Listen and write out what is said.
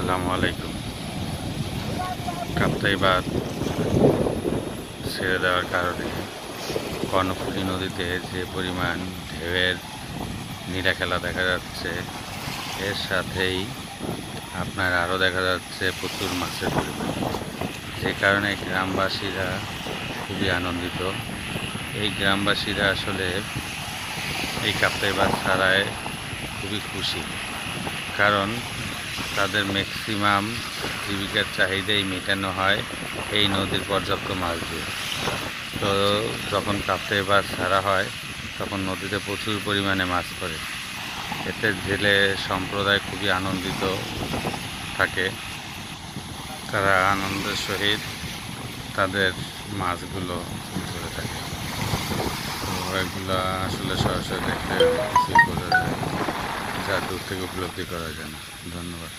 আসসালামু আলাইকুম। কাপ্তাই বাঁধ ছেড়ে দেওয়ার কারণে কর্ণফুলী নদীতে যে পরিমাণ ঢেউয়ের নীলাখেলা দেখা যাচ্ছে, এর সাথেই আপনার আরও দেখা যাচ্ছে প্রচুর মাছের পরিমাণ, যে কারণে গ্রামবাসীরা খুবই আনন্দিত। এই গ্রামবাসীরা আসলে এই কাপ্তাই বাঁধ ছাড়ায় খুবই খুশি, কারণ তাদের ম্যাক্সিমাম জীবিকার চাহিদাই মেটানো হয় এই নদীর পর্যাপ্ত মাছ দিয়ে। তো যখন কাপ্তাই বাঁধ ছাড়া হয় তখন নদীতে প্রচুর পরিমাণে মাছ পড়ে, এতে জেলে সম্প্রদায় খুবই আনন্দিত থাকে। তারা আনন্দের সহিত তাদের মাছগুলো ধরে থাকে। তো এগুলো আসলে সরাসরি দেখলে কিছুই বোঝা যায়, যা দূর থেকে উপলব্ধি করা যায় না। ধন্যবাদ।